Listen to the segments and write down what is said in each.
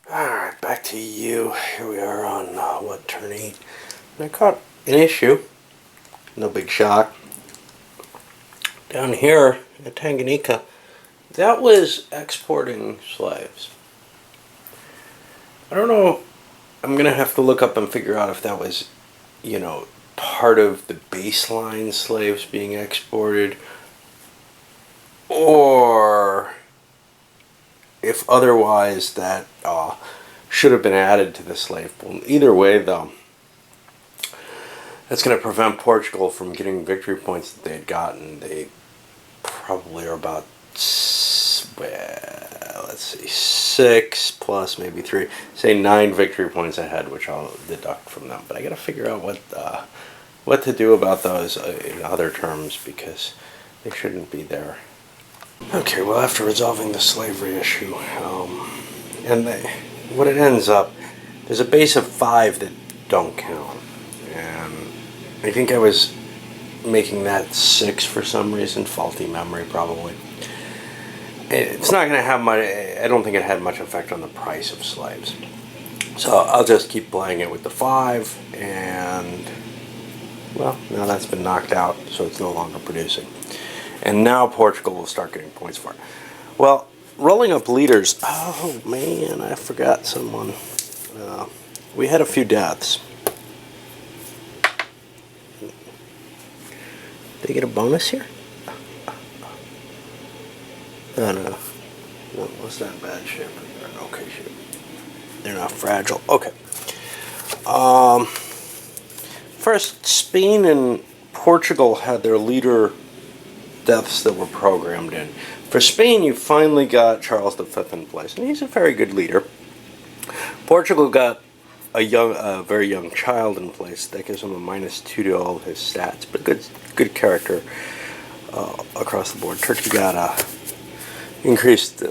Alright, back to you. Here we are on, turn 8. And I caught an issue. No big shock. Down here at Tanganyika, that was exporting slaves. I don't know. I'm going to have to look up and figure out if that was, part of the baseline slaves being exported, or if otherwise that should have been added to the slave pool. Either way, though, that's going to prevent Portugal from getting victory points that they had gotten. They probably are about, let's see, 6 plus maybe 3, say 9 victory points ahead, which I'll deduct from them. But I got to figure out what to do about those in other terms, because they shouldn't be there. Okay, well, after resolving the slavery issue, what it ends up, there's a base of 5 that don't count, and I think I was making that 6 for some reason, faulty memory probably. It's not going to have much, I don't think it had much effect on the price of slaves. So I'll just keep playing it with the 5, and, well, now that's been knocked out, so it's no longer producing. And now Portugal will start getting points for it. Well, rolling up leaders, oh man, I forgot someone. We had a few deaths. Did they get a bonus here? No, what's that bad ship? They're in okay shape. They're not fragile. Okay. First, Spain and Portugal had their leader deaths that were programmed in. For Spain, you finally got Charles V in place, and he's a very good leader. Portugal got a very young child in place. That gives him a -2 to all of his stats, but good character across the board. Turkey got increased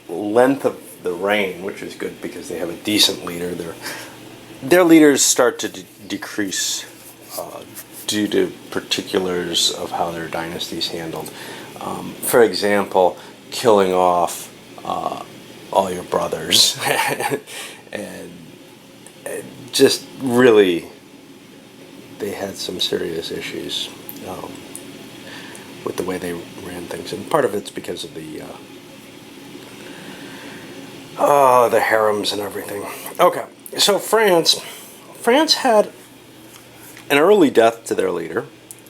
length of the reign, which is good because they have a decent leader. Their leaders start to decrease due to particulars of how their dynasty's handled. For example, killing off all your brothers, and just really, they had some serious issues with the way they ran things, and part of it's because of the harems and everything. Okay, so France had an early death to their leader,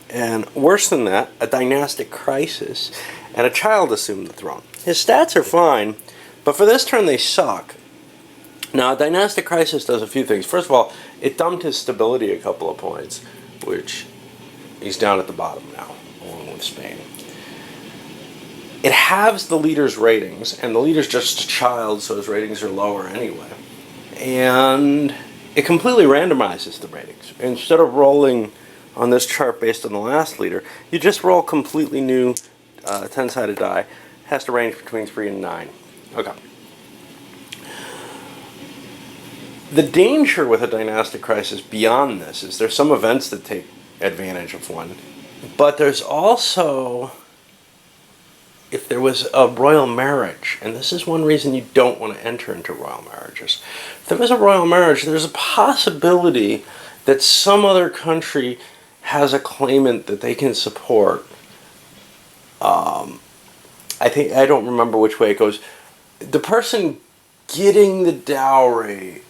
and worse than that, a dynastic crisis, and a child assumed the throne. His stats are fine, but for this turn they suck. Now, a dynastic crisis does a few things. First of all, it dumped his stability a couple of points, which he's down at the bottom now, along with Spain. It halves the leader's ratings, and the leader's just a child, so his ratings are lower anyway. And it completely randomizes the ratings. Instead of rolling on this chart based on the last leader, you just roll completely new 10-sided die. It has to range between 3 and 9. Okay. The danger with a dynastic crisis beyond this is there's some events that take advantage of one, but there's also, if there was a royal marriage, and this is one reason you don't want to enter into royal marriages. If there was a royal marriage, there's a possibility that some other country has a claimant that they can support. I don't remember which way it goes. The person getting the dowry,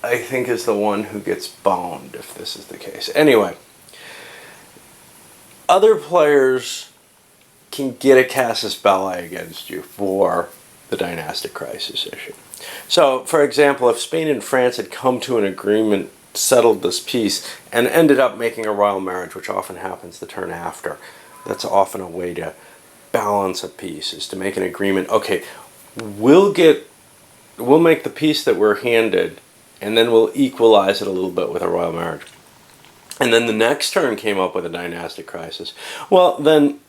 I think, is the one who gets boned, if this is the case. Anyway, other players can get a casus belli against you for the dynastic crisis issue. So, for example, if Spain and France had come to an agreement, settled this peace, and ended up making a royal marriage, which often happens the turn after, that's often a way to balance a peace, is to make an agreement. Okay, we'll make the peace that we're handed, and then we'll equalize it a little bit with a royal marriage. And then the next turn came up with a dynastic crisis. Well, then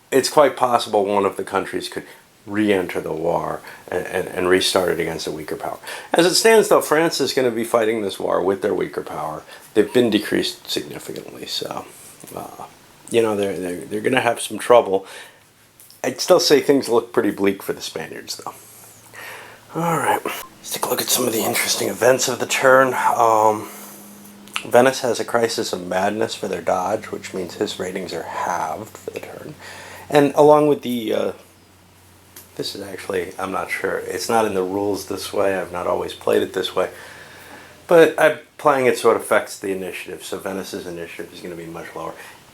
it's quite possible one of the countries could re-enter the war and restart it against a weaker power. As it stands, though, France is going to be fighting this war with their weaker power. They've been decreased significantly, so they're going to have some trouble. I'd still say things look pretty bleak for the Spaniards, though. Alright, let's take a look at some of the interesting events of the turn. Venice has a crisis of madness for their dodge, which means his ratings are halved for the turn. And along with the, this is actually, I'm not sure, it's not in the rules this way, I've not always played it this way, but I'm playing it so it affects the initiative, so Venice's initiative is going to be much lower.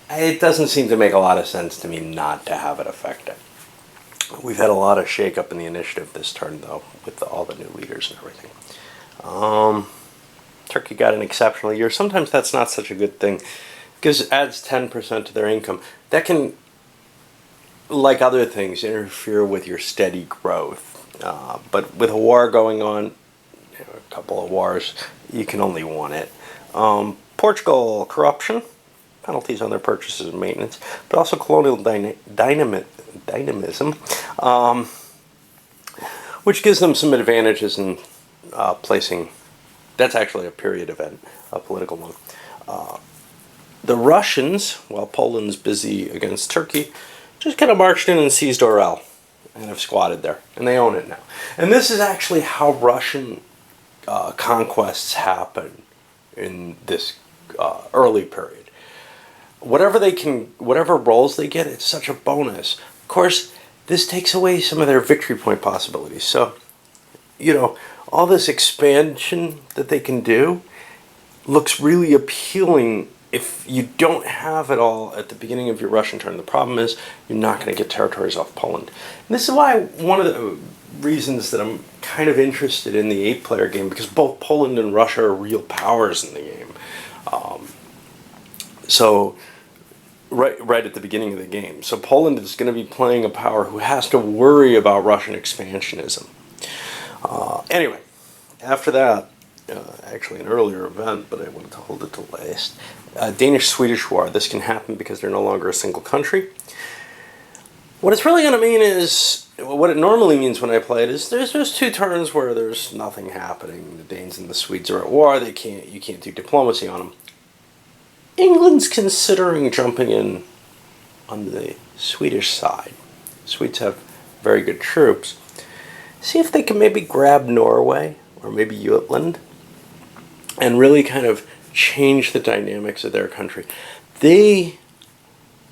It doesn't seem to make a lot of sense to me not to have it affect it. We've had a lot of shake-up in the initiative this turn, though, with all the new leaders and everything. Turkey got an exceptional year. Sometimes that's not such a good thing, because it adds 10% to their income. That can, like other things, interfere with your steady growth. But with a war going on, a couple of wars, you can only want it. Portugal, corruption, penalties on their purchases and maintenance, but also colonial dynamism, which gives them some advantages in placing. That's actually a period event, a political one. The Russians, while Poland's busy against Turkey, just kind of marched in and seized Orel and have squatted there, and they own it now. And this is actually how Russian conquests happen in this early period. Whatever roles they get, it's such a bonus. Of course, this takes away some of their victory point possibilities. So, all this expansion that they can do looks really appealing if you don't have it all at the beginning of your Russian turn. The problem is you're not going to get territories off Poland. And this is why one of the reasons that I'm kind of interested in the 8-player game, because both Poland and Russia are real powers in the game. So right at the beginning of the game. So Poland is going to be playing a power who has to worry about Russian expansionism. Anyway, after that, actually an earlier event, but I wanted to hold it to last. Danish-Swedish War. This can happen because they're no longer a single country. What it's really going to mean is, what it normally means when I play it is, there's just 2 turns where there's nothing happening. The Danes and the Swedes are at war. You can't do diplomacy on them. England's considering jumping in on the Swedish side. Swedes have very good troops. See if they can maybe grab Norway or maybe Jutland and really kind of change the dynamics of their country. They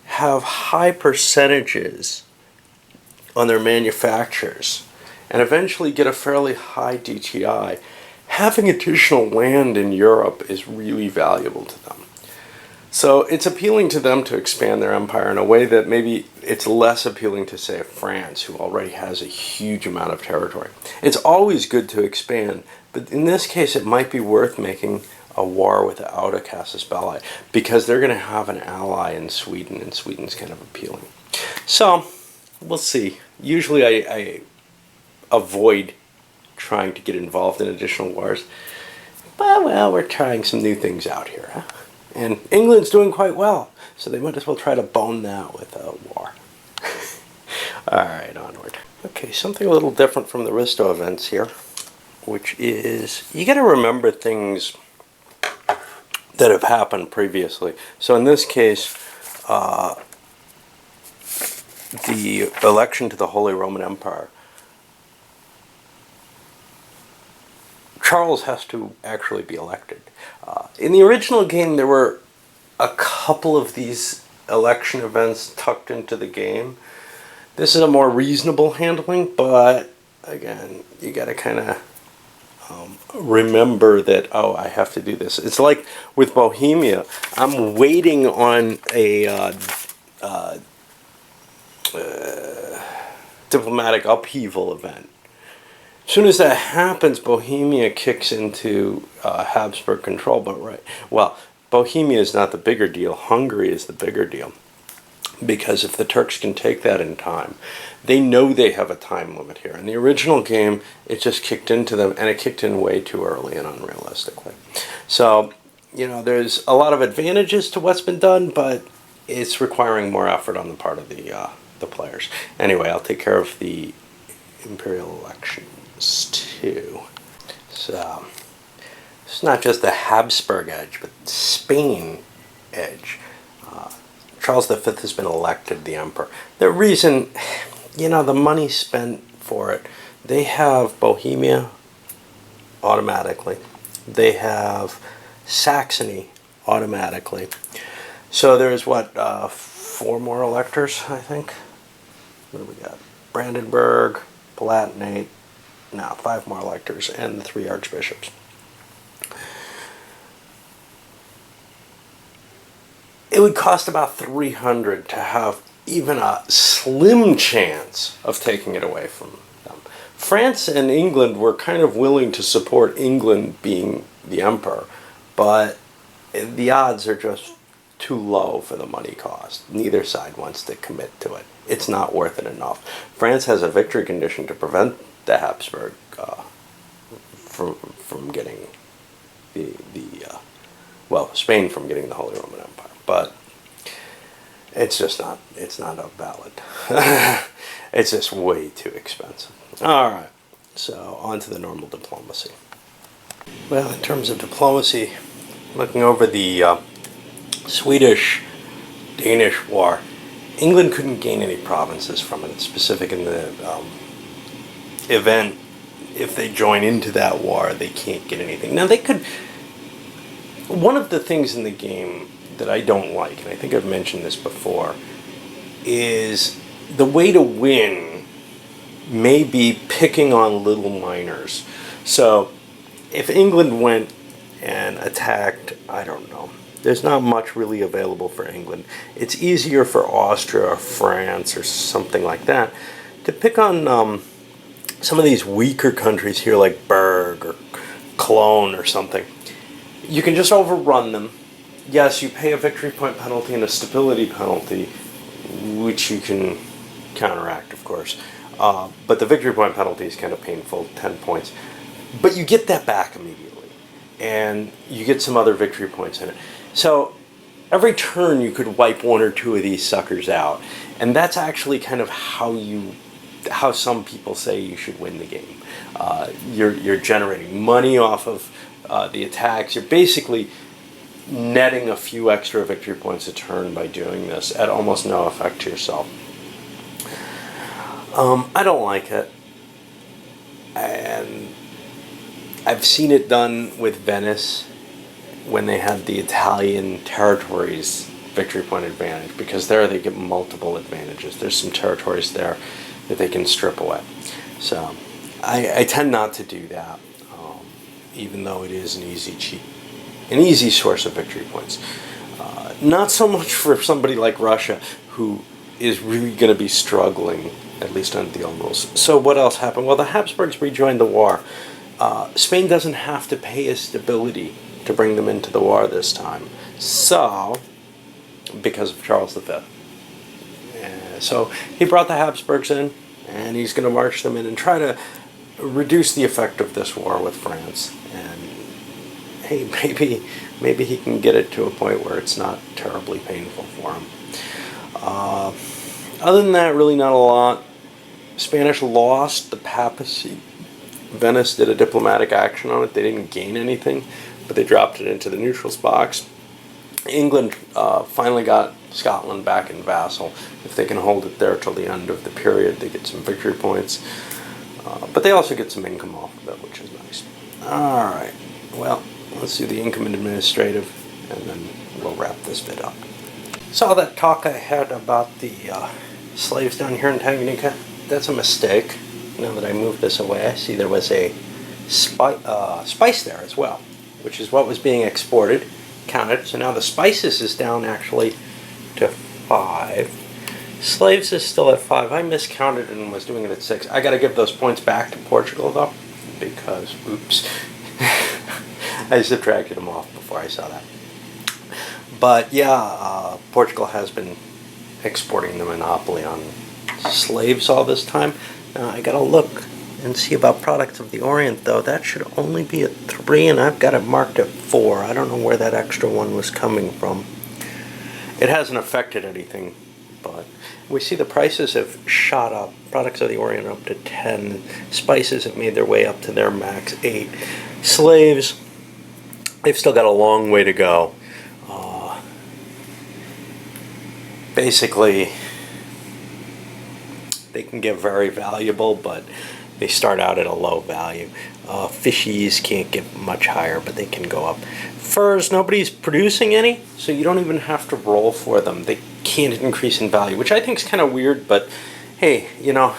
have high percentages on their manufactures and eventually get a fairly high DTI. Having additional land in Europe is really valuable to them. So it's appealing to them to expand their empire in a way that maybe it's less appealing to, say, France, who already has a huge amount of territory. It's always good to expand, but in this case it might be worth making a war without a casus belli, because they're going to have an ally in Sweden, and Sweden's kind of appealing. So, we'll see. Usually I avoid trying to get involved in additional wars, but, well, we're trying some new things out here, huh? And England's doing quite well, so they might as well try to bone that with a war. Alright, onward. Okay, something a little different from the Risto events here, which is, you gotta remember things that have happened previously. So in this case, the election to the Holy Roman Empire, Charles has to actually be elected. In the original game, there were a couple of these election events tucked into the game. This is a more reasonable handling, but again, you gotta kind of remember that, oh, I have to do this. It's like with Bohemia, I'm waiting on a diplomatic upheaval event. As soon as that happens, Bohemia kicks into Habsburg control. But Bohemia is not the bigger deal. Hungary is the bigger deal. Because if the Turks can take that in time, they know they have a time limit here. In the original game, it just kicked into them, and it kicked in way too early and unrealistically. So, there's a lot of advantages to what's been done, but it's requiring more effort on the part of the players. Anyway, I'll take care of the Imperial elections too. So, it's not just the Habsburg edge, but Spain edge. Charles V has been elected the emperor. The reason, the money spent for it, They have Bohemia automatically. They have Saxony automatically. So there's what, 4 more electors, I think. What do we got? Brandenburg, Palatinate, no, 5 more electors, and the 3 archbishops. It would cost about 300 to have even a slim chance of taking it away from them. France and England were kind of willing to support England being the emperor, but the odds are just too low for the money cost. Neither side wants to commit to it. It's not worth it enough. France has a victory condition to prevent the Habsburg from getting Spain from getting the Holy Roman Empire, but it's just not. It's not a valid. It's just way too expensive. All right, so on to the normal diplomacy. Well, in terms of diplomacy, looking over the Swedish-Danish war, England couldn't gain any provinces from it. It's specific in the event. If they join into that war, they can't get anything. Now, they could... One of the things in the game that I don't like, and I think I've mentioned this before, is the way to win may be picking on little minors. So, if England went and attacked, I don't know, there's not much really available for England. It's easier for Austria or France or something like that to pick on some of these weaker countries here like Berg or Cologne or something. You can just overrun them. Yes, you pay a victory point penalty and a stability penalty, which you can counteract, of course. But the victory point penalty is kind of painful, 10 points. But you get that back immediately. And you get some other victory points in it. So every turn you could wipe 1 or 2 of these suckers out. And that's actually kind of how some people say you should win the game. You're generating money off of the attacks. You're basically netting a few extra victory points a turn by doing this at almost no effect to yourself. I don't like it. And I've seen it done with Venice when they had the Italian territories victory point advantage, because there they get multiple advantages. There's some territories there that they can strip away. So I tend not to do that, even though it is an easy source of victory points. Not so much for somebody like Russia, who is really going to be struggling, at least on the almost. So what else happened? Well, the Habsburgs rejoined the war. Spain doesn't have to pay a stability to bring them into the war this time. So, because of Charles V. So he brought the Habsburgs in, and he's going to march them in and try to reduce the effect of this war with France. And hey, maybe he can get it to a point where it's not terribly painful for him. Other than that, really not a lot. Spanish lost the papacy. Venice did a diplomatic action on it. They didn't gain anything, but they dropped it into the neutrals box. England finally got Scotland back in vassal. If they can hold it there till the end of the period, they get some victory points. But they also get some income off of it, which is nice. Alright, well, let's do the income and administrative, and then we'll wrap this bit up. So all that talk I had about the slaves down here in Tanganyika, that's a mistake. Now that I moved this away, I see there was a spice there as well, which is what was being exported, counted. So now the spices is down actually to 5. Slaves is still at 5. I miscounted and was doing it at 6. I got to give those points back to Portugal though, because oops, I subtracted them off before I saw that. But yeah, Portugal has been exporting the monopoly on slaves all this time. Now I gotta look and see about products of the Orient though. That should only be at 3, and I've got it marked at 4. I don't know where that extra one was coming from. It hasn't affected anything, but we see the prices have shot up. Products of the Orient up to 10. Spices have made their way up to their max 8. Slaves, they've still got a long way to go. Basically, they can get very valuable, but they start out at a low value. Fishies can't get much higher, but they can go up. Furs, nobody's producing any, so you don't even have to roll for them. They can't increase in value, which I think is kind of weird, but hey, you know,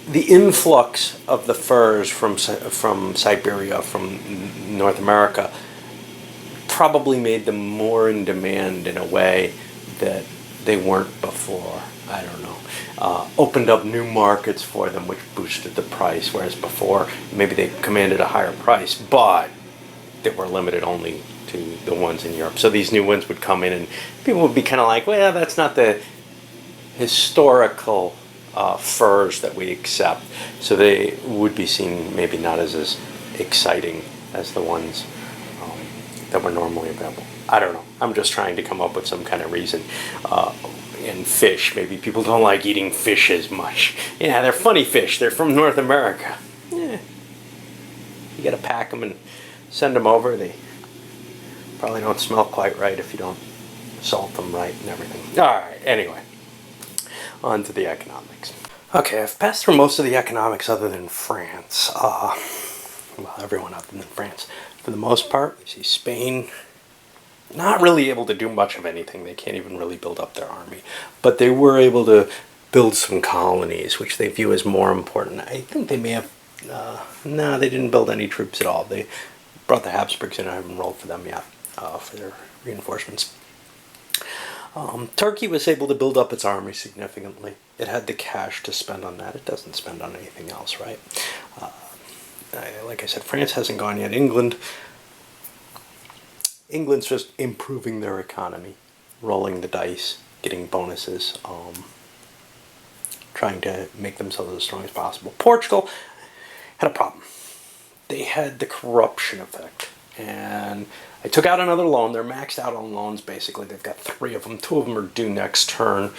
the influx of the furs from Siberia, from North America, probably made them more in demand in a way that they weren't before. I don't know. Opened up new markets for them, which boosted the price, whereas before maybe they commanded a higher price, but they were limited only to the ones in Europe. So these new ones would come in and people would be kind of like, well, that's not the historical furs that we accept. So they would be seen maybe not as exciting as the ones that were normally available. I don't know. I'm just trying to come up with some kind of reason. And fish, maybe people don't like eating fish as much. Yeah, they're funny fish. They're from North America. Yeah. You gotta pack them and send them over. They probably don't smell quite right if you don't salt them right and everything. Alright, anyway. On to the economics. Okay, I've passed through most of the economics other than France. Well, everyone other than France. For the most part, you see Spain not really able to do much of anything. They can't even really build up their army. But they were able to build some colonies, which they view as more important. I think they may have... no, they didn't build any troops at all. They brought the Habsburgs in. I haven't rolled for them yet, for their reinforcements. Turkey was able to build up its army significantly. It had the cash to spend on that. It doesn't spend on anything else, right? Like I said, France hasn't gone yet. England's just improving their economy, rolling the dice, getting bonuses, trying to make themselves as strong as possible. Portugal had a problem. They had the corruption effect. And I took out another loan. They're maxed out on loans, basically. They've got 3 of them. 2 of them are due next turn.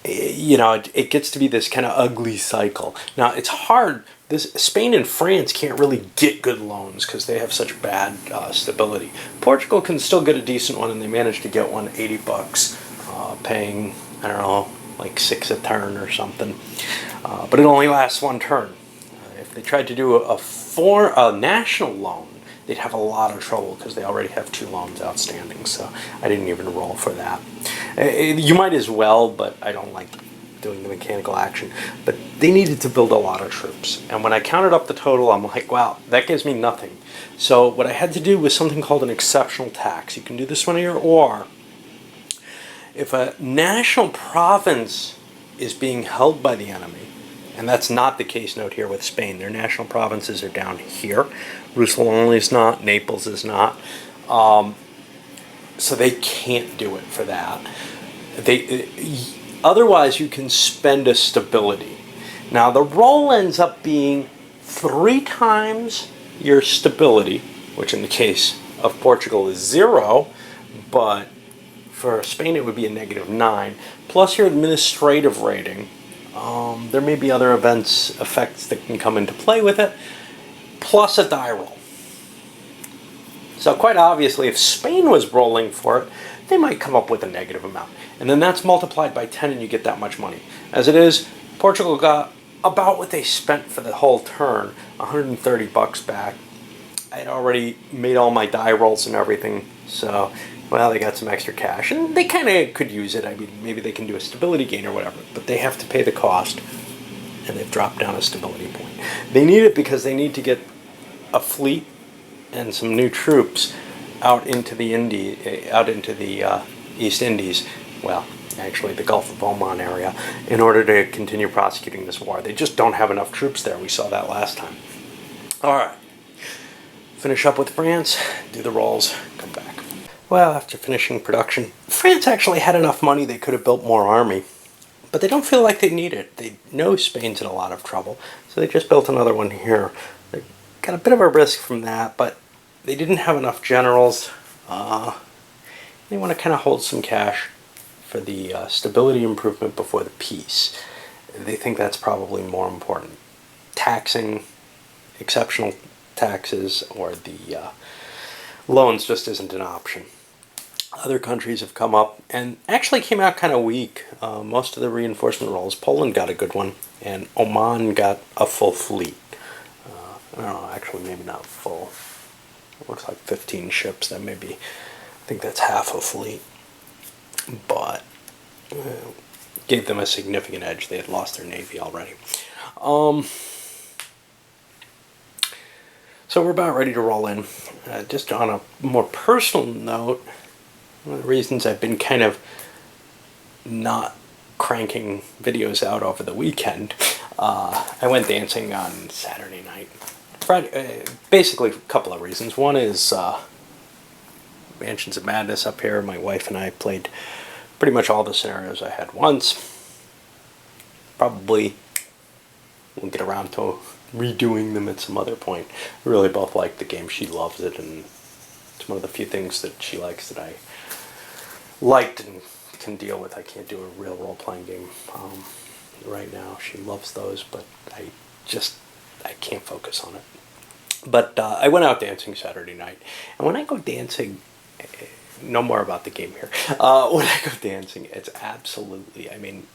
You know, it gets to be this kind of ugly cycle. Now, it's hard. Spain and France can't really get good loans because they have such bad stability. Portugal can still get a decent one, and they managed to get one $80, paying, I don't know, like 6 a turn or something. But it only lasts 1 turn. If they tried to do a national loan, they'd have a lot of trouble because they already have 2 loans outstanding. So I didn't even roll for that. You might as well, but I don't like doing the mechanical action. But they needed to build a lot of troops. And when I counted up the total, I'm like, wow, that gives me nothing. So what I had to do was something called an exceptional tax. You can do this one here, or if a national province is being held by the enemy, and that's not the case note here with Spain. Their national provinces are down here. Russellonly is not. Naples is not. So they can't do it for that. Otherwise, you can spend a stability. Now, the roll ends up being 3 times your stability, which in the case of Portugal is 0, but for Spain it would be a -9, plus your administrative rating. There may be other effects that can come into play with it, plus a die roll. So quite obviously, if Spain was rolling for it, they might come up with a negative amount. And then that's multiplied by 10 and you get that much money. As it is, Portugal got about what they spent for the whole turn, $130 back. I had already made all my die rolls and everything, so, well, they got some extra cash. And they kind of could use it. I mean, maybe they can do a stability gain or whatever, but they have to pay the cost, and they've dropped down a stability point. They need it because they need to get a fleet and some new troops out into the East Indies, well, actually the Gulf of Oman area, in order to continue prosecuting this war. They just don't have enough troops there. We saw that last time. All right. Finish up with France, do the rolls, come back. Well, after finishing production, France actually had enough money they could have built more army, but they don't feel like they need it. They know Spain's in a lot of trouble, so they just built another one here. They got a bit of a risk from that, but they didn't have enough generals. They want to kind of hold some cash for the stability improvement before the peace. They think that's probably more important. Taxing, exceptional taxes, or the loans just isn't an option. Other countries have come up and actually came out kind of weak. Most of the reinforcement rolls. Poland got a good one, and Oman got a full fleet. I don't know, actually maybe not full. It looks like 15 ships. That may be, I think that's half a fleet. But gave them a significant edge. They had lost their navy already. So we're about ready to roll in. Just on a more personal note, one of the reasons I've been kind of not cranking videos out over the weekend, I went dancing on Saturday night. Friday, basically a couple of reasons. One is Mansions of Madness up here. My wife and I played pretty much all the scenarios I had once. Probably we'll get around to redoing them at some other point. We really both like the game. She loves it, and it's one of the few things that she likes that I liked and can deal with. I can't do a real role-playing game right now. She loves those, but I can't focus on it. But I went out dancing Saturday night, and when I go dancing, no more about the game here. When I go dancing, it's absolutely, I mean,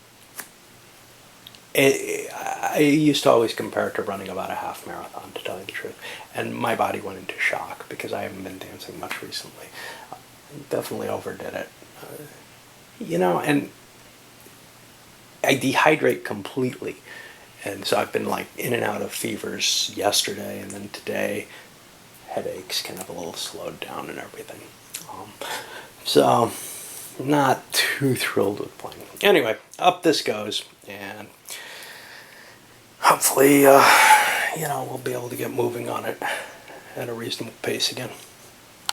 I used to always compare it to running about a half marathon, to tell you the truth. And my body went into shock because I haven't been dancing much recently. Definitely overdid it. And I dehydrate completely. And so I've been like in and out of fevers yesterday, and then today, headaches, kind of a little slowed down and everything. So not too thrilled with playing. Anyway, up this goes, and hopefully, we'll be able to get moving on it at a reasonable pace again.